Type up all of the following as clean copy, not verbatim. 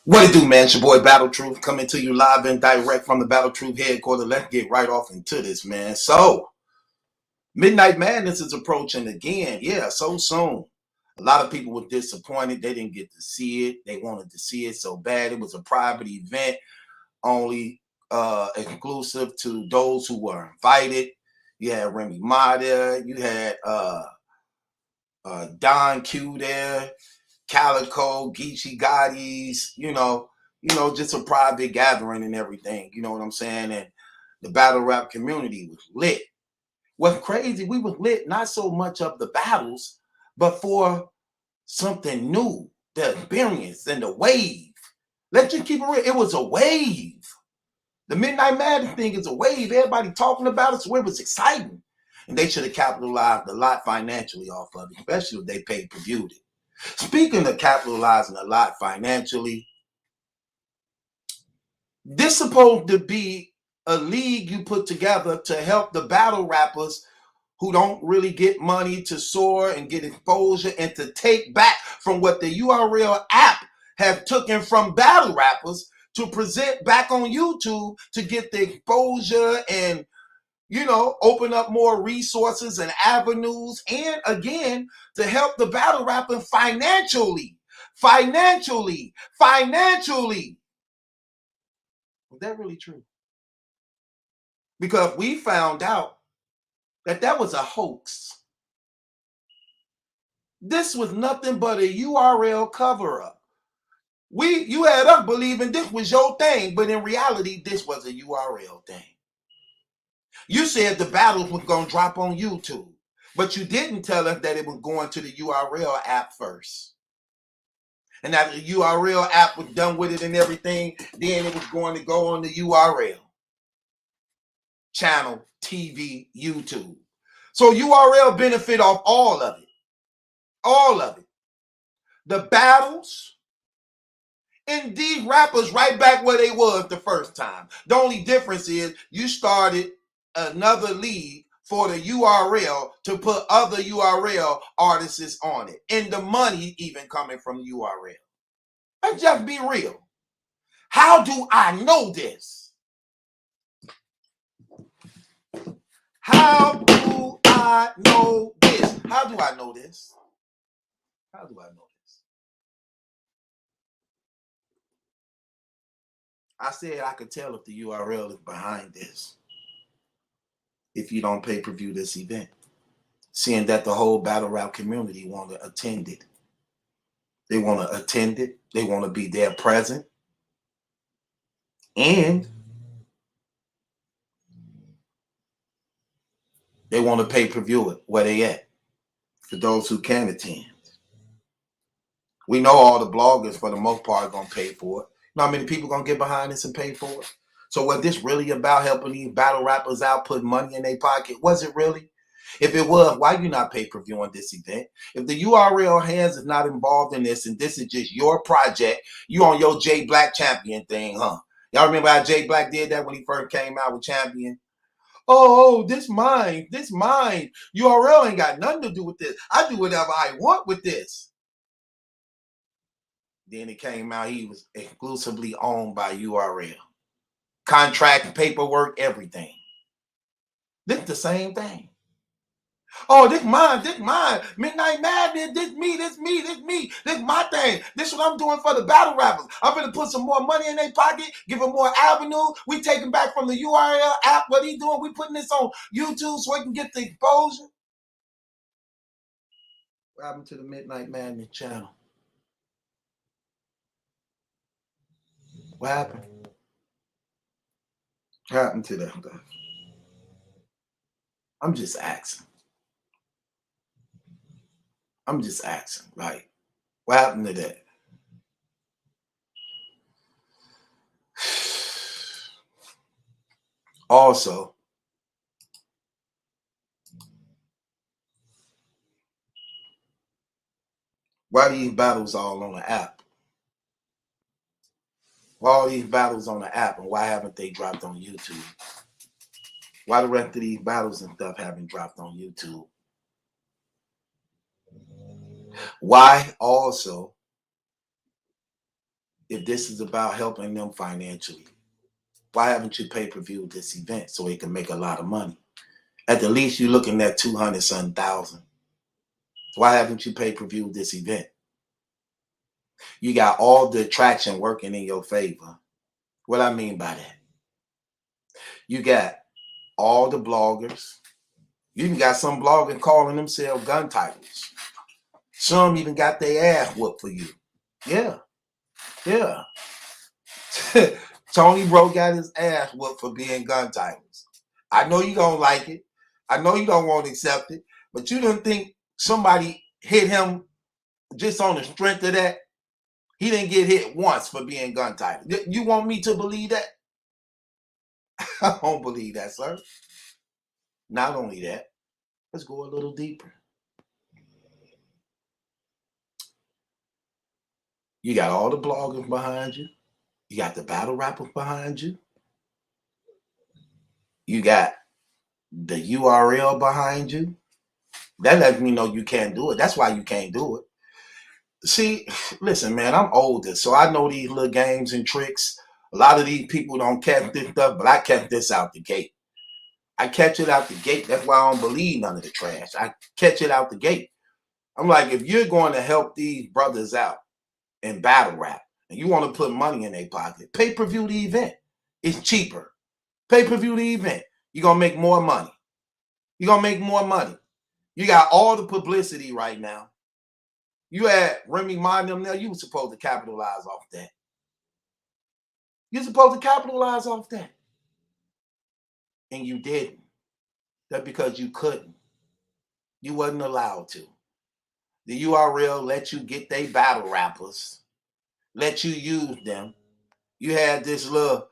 What it do, man? It's your boy Battle Truth coming to you live and direct from the Battle Truth headquarters. Let's get right off into this, man. So, Midnight Madness is approaching again. Yeah, so soon. A lot of people were disappointed. They didn't get to see it. They wanted to see it so bad. It was a private event, only exclusive to those who were invited. You had Remy Ma there. You had Don Q there. Calico, Geechee Gotti's, just a private gathering and everything. You know what I'm saying? And the battle rap community was lit. What's crazy, we was lit not so much of the battles, but for something new, the experience and the wave. Let's just keep it real. It was a wave. The Midnight Madness thing is a wave. Everybody talking about it, so it was exciting. And they should have capitalized a lot financially off of it, especially if they pay-per-viewed it. Speaking of capitalizing a lot financially, this supposed to be a league you put together to help the battle rappers who don't really get money to soar and get exposure and to take back from what the URL app have taken from battle rappers to present back on YouTube to get the exposure and open up more resources and avenues, and again, to help the battle rapper financially. Financially. Was that really true? Because we found out that was a hoax. This was nothing but a URL cover-up. You had us believing this was your thing, but in reality, this was a URL thing. You said the battles was going to drop on YouTube, but you didn't tell us that it was going to the URL app first. And after the URL app was done with it and everything, then it was going to go on the URL channel, TV, YouTube. So URL benefit off all of it. All of it. The battles and these rappers right back where they was the first time. The only difference is you started another league for the URL to put other URL artists on it. And the money even coming from the URL. Let's just be real. How do I know this? How do I know this? How do I know this? How do I know this? I said I could tell if the URL is behind this. If you don't pay-per-view this event, seeing that the whole battle rap community want to attend it. They want to attend it. They want to be there present. And they want to pay-per-view it where they at, for those who can attend. We know all the bloggers, for the most part, are going to pay for it. You know how many people going to get behind this and pay for it? So was this really about helping these battle rappers out, putting money in their pocket? Was it really? If it was, why you not pay-per-view on this event? If the URL hands is not involved in this and this is just your project, you on your J Black Champion thing, huh? Y'all remember how J Black did that when he first came out with Champion? Oh, this mine. URL ain't got nothing to do with this. I do whatever I want with this. Then it came out he was exclusively owned by URL. Contract, paperwork, everything. This is the same thing. Oh, this mine. Midnight Madness, this me. This my thing. This what I'm doing for the battle rappers. I'm gonna put some more money in their pocket, give them more avenue. We taking back from the URL app. What he doing? We putting this on YouTube so we can get the exposure. What happened to the Midnight Madness channel? What happened? What happened to that stuff? I'm just asking. Like, what happened to that? Also, why these battles all on the app? Why all these battles on the app, and why haven't they dropped on YouTube? Why the rest of these battles and stuff haven't dropped on YouTube? Why also if this is about helping them financially, why haven't you pay-per-view this event so it can make a lot of money? At the least, you're looking at 200-something thousand. Why haven't you pay-per-view this event? You got all the attraction working in your favor. What I mean by that? You got all the bloggers. You even got some bloggers calling themselves gun titles. Some even got their ass whooped for you. Yeah. Yeah. Tony Bro got his ass whooped for being gun titles. I know you don't like it. I know you don't want to accept it. But you don't think somebody hit him just on the strength of that? He didn't get hit once for being gun title. You want me to believe that? I don't believe that, sir. Not only that, let's go a little deeper. You got all the bloggers behind you. You got the battle rappers behind you. You got the URL behind you. That lets me know you can't do it. That's why you can't do it. See, listen, man, I'm older, so I know these little games and tricks. A lot of these people don't catch this stuff, but I catch this out the gate. I catch it out the gate. That's why I don't believe none of the trash. I catch it out the gate. I'm like, if you're going to help these brothers out in battle rap and you want to put money in their pocket, pay-per-view the event. It's cheaper. Pay-per-view the event. You're going to make more money. You're going to make more money. You got all the publicity right now. You had Remy Ma them there. You were supposed to capitalize off that. You're supposed to capitalize off that. And you didn't. That's because you couldn't. You wasn't allowed to. The URL let you get they battle rappers, let you use them. You had this little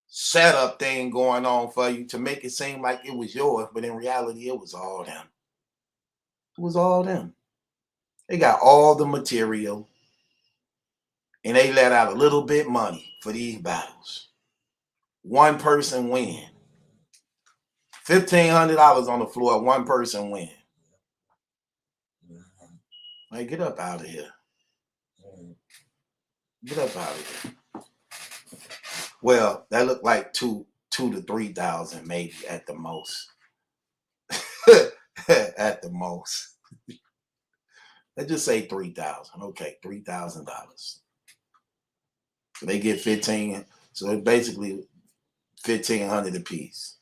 setup thing going on for you to make it seem like it was yours, but in reality, it was all them. It was all them. They got all the material, and they let out a little bit money for these battles. One person win. $1,500 on the floor, one person win. Hey, get up out of here. Get up out of here. Well, that looked like 2,000 to 3,000 maybe at the most. At the most. Let's just say 3,000. Okay, $3,000. So they get 15. So it's basically 1,500 apiece.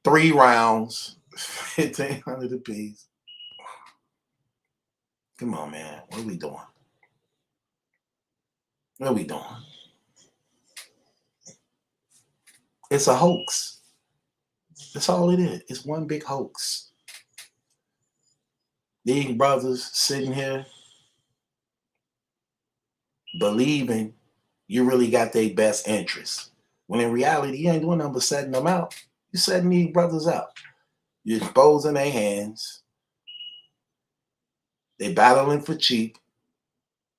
3 rounds, 1,500 apiece. Come on, man. What are we doing? What are we doing? It's a hoax. That's all it is. It's one big hoax. These brothers sitting here believing you really got their best interests, when in reality, you ain't doing nothing but setting them out. You're setting these brothers out. You're exposing their hands. They battling for cheap.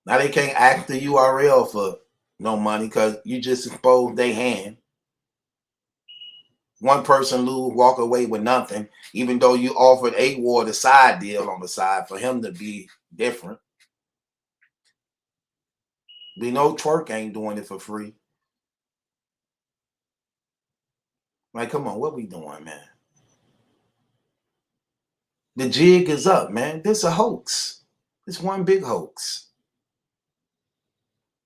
Now they can't ask the URL for no money because you just exposed their hand. One person lose, walk away with nothing, even though you offered A Ward a side deal on the side for him to be different. We know Twerk ain't doing it for free. Like, come on, what we doing, man? The jig is up, man. This a hoax. It's one big hoax.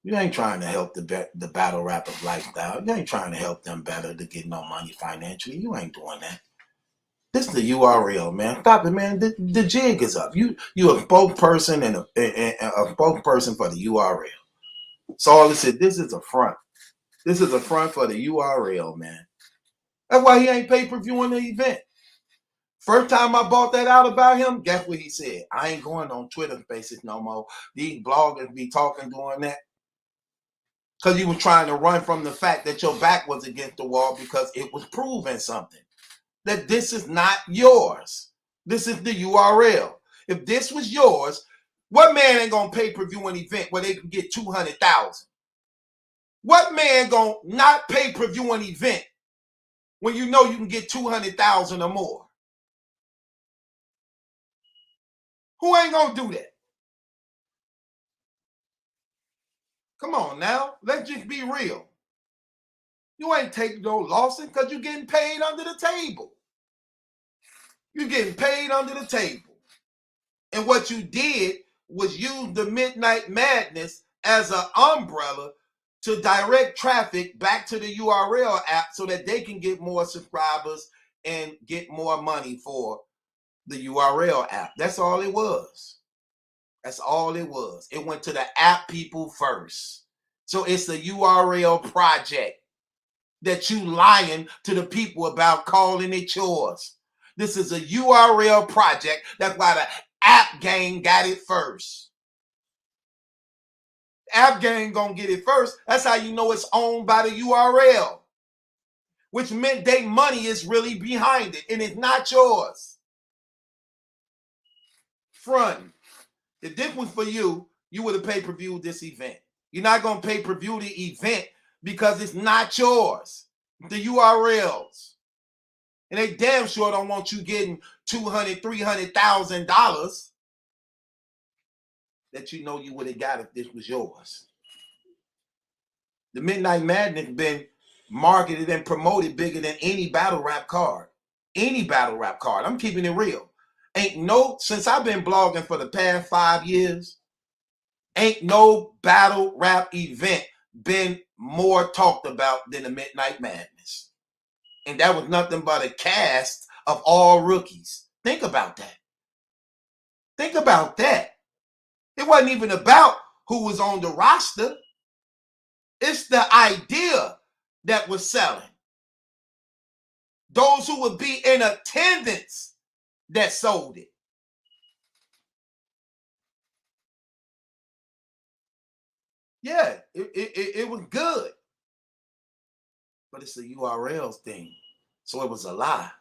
You ain't trying to help the battle rapper lifestyle. You ain't trying to help them better to get no money financially. You ain't doing that. This is the URL, man. Stop it, man. The jig is up. You a spokesperson and a spokesperson for the URL. So all this is, this is a front. This is a front for the URL, man. That's why he ain't pay-per-viewing the event. First time I bought that out about him, guess what he said? I ain't going on Twitter Spaces no more. These bloggers be talking, doing that. Because you were trying to run from the fact that your back was against the wall because it was proving something. That this is not yours. This is the URL. If this was yours, what man ain't going to pay-per-view an event where they can get 200,000? What man going to not pay-per-view an event when you know you can get 200,000 or more? Who ain't gonna do that? Come on now, let's just be real. You ain't taking no losses because you're getting paid under the table. You're getting paid under the table. And what you did was use the Midnight Madness as an umbrella to direct traffic back to the URL app so that they can get more subscribers and get more money for the URL app. That's all it was. That's all it was. It went to the app people first. So it's the URL project that you lying to the people about, calling it yours. This is a URL project. That's why the app gang got it first. App gang gonna get it first. That's how you know it's owned by the URL, which meant their money is really behind it and it's not yours. Front. The difference for you, you would have pay-per-view this event. You're not gonna pay-per-view the event because it's not yours. The URLs. And they damn sure don't want you getting $200,000, $300,000 that you know you would have got if this was yours. The Midnight Madness been marketed and promoted bigger than any battle rap card. Any battle rap card. I'm keeping it real. Since I've been blogging for the past 5 years, ain't no battle rap event been more talked about than the Midnight Madness. And that was nothing but a cast of all rookies. Think about that. Think about that. It wasn't even about who was on the roster. It's the idea that was selling. Those who would be in attendance that sold it. Yeah, it was good. But it's the URLs thing. So it was a lie.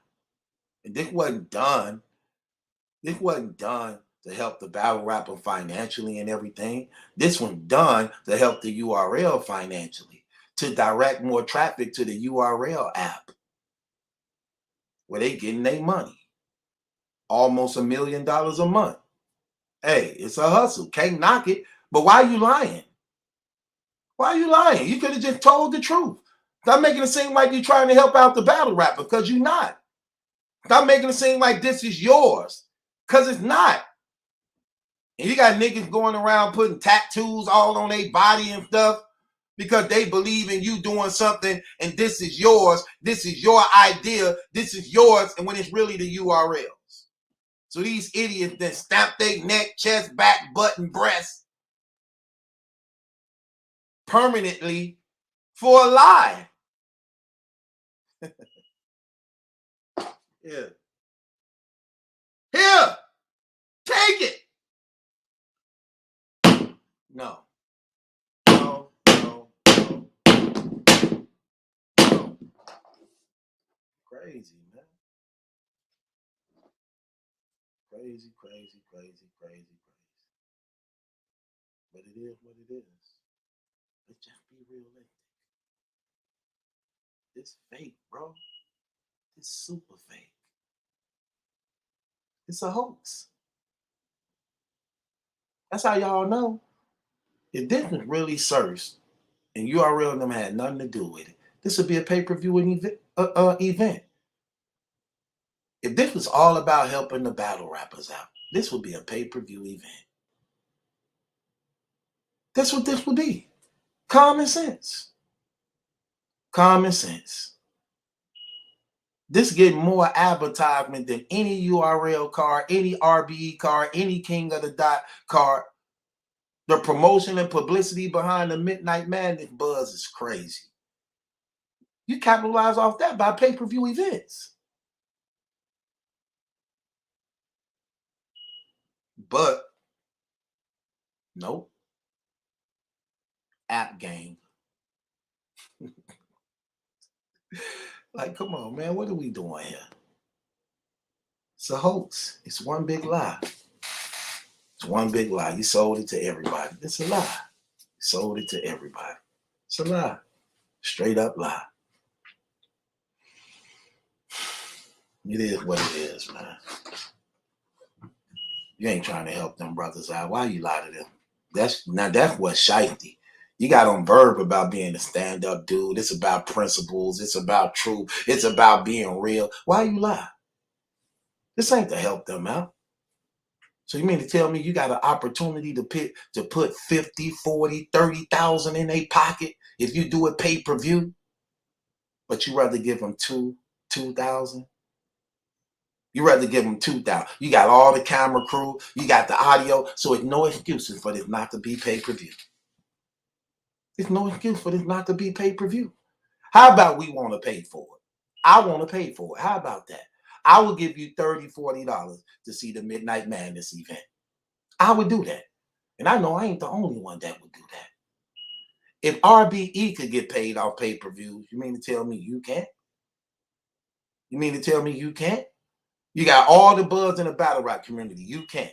And this wasn't done. This wasn't done to help the battle rapper financially and everything. This was done to help the URL financially, to direct more traffic to the URL app where they getting their money. Almost $1 million a month. Hey, it's a hustle. Can't knock it. But why are you lying? Why are you lying? You could have just told the truth. Stop making it seem like you're trying to help out the battle rapper, because you're not. Stop making it seem like this is yours, because it's not. And you got niggas going around putting tattoos all on their body and stuff because they believe in you doing something and this is yours. This is your idea. This is yours. And when it's really the URLs. So these idiots that stamp their neck, chest, back, butt, and breast permanently for a lie. Yeah. Here, take it. No. No. Crazy, man. Crazy. But it is what it is. Let's just be realistic. It's fake, bro. It's super fake. It's a hoax. That's how y'all know. If this was really sourced and URL and them had nothing to do with it, this would be a pay-per-view event. If this was all about helping the battle rappers out, this would be a pay-per-view event. That's what this would be. Common sense. Common sense. This get more advertisement than any URL card, any RBE card, any King of the Dot card. The promotion and publicity behind the Midnight Madness buzz is crazy. You capitalize off that by pay-per-view events. But, nope. App game. Like, come on, man. What are we doing here? It's a hoax. It's one big lie. It's one big lie. You sold it to everybody. It's a lie. You sold it to everybody. It's a lie. Straight up lie. It is what it is, man. You ain't trying to help them brothers out. Why you lie to them? That's what's shifty. You got on verb about being a stand-up dude. It's about principles. It's about truth. It's about being real. Why you lie? This ain't to help them out. So you mean to tell me you got an opportunity to put 50, 40, 30,000 in their pocket if you do it pay-per-view, but you rather give them 2,000? You rather give them 2,000. You got all the camera crew, you got the audio, so it's no excuses for this not to be pay-per-view. There's no excuse for this not to be pay-per-view. How about we want to pay for it? I want to pay for it. How about that? I will give you $30, $40 to see the Midnight Madness event. I would do that. And I know I ain't the only one that would do that. If RBE could get paid off pay-per-view, you mean to tell me you can't? You mean to tell me you can't? You got all the buzz in the battle rap community. You can't.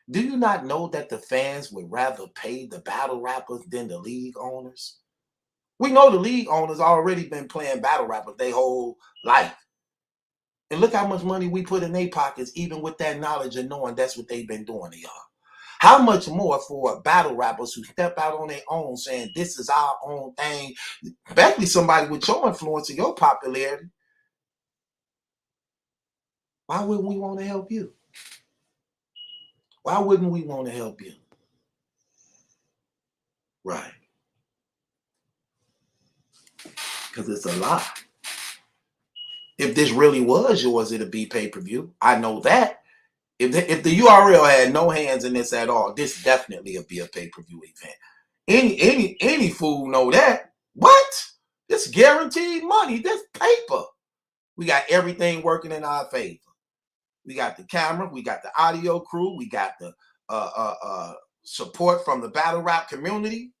Do you not know that the fans would rather pay the battle rappers than the league owners? We know the league owners already been playing battle rappers their whole life. And look how much money we put in their pockets, even with that knowledge and knowing that's what they've been doing to y'all. How much more for battle rappers who step out on their own saying this is our own thing, especially somebody with your influence and your popularity? Why wouldn't we want to help you? Why wouldn't we want to help you? Right. Because it's a lie. If this really was yours, it'd be pay-per-view. I know that. If the URL had no hands in this at all, this definitely would be a pay-per-view event. Any fool know that. What? This guaranteed money. This paper. We got everything working in our favor. We got the camera. We got the audio crew. We got the support from the battle rap community.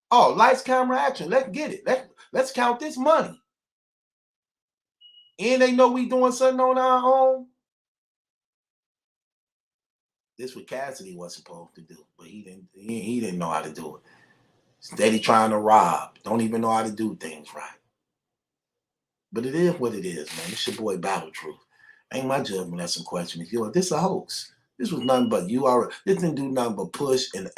Oh, lights, camera, action. Let's get it. Let's count this money. And they know we doing something on our own. This what Cassidy was supposed to do, but he didn't know how to do it. Steady trying to rob. Don't even know how to do things right. But it is what it is, man. It's your boy Battle Truth. Ain't my judgment. That's a question. If you're this a hoax. This was nothing but URL. This didn't do nothing but push and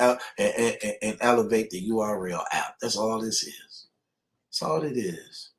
elevate the URL app. That's all this is. That's all it is.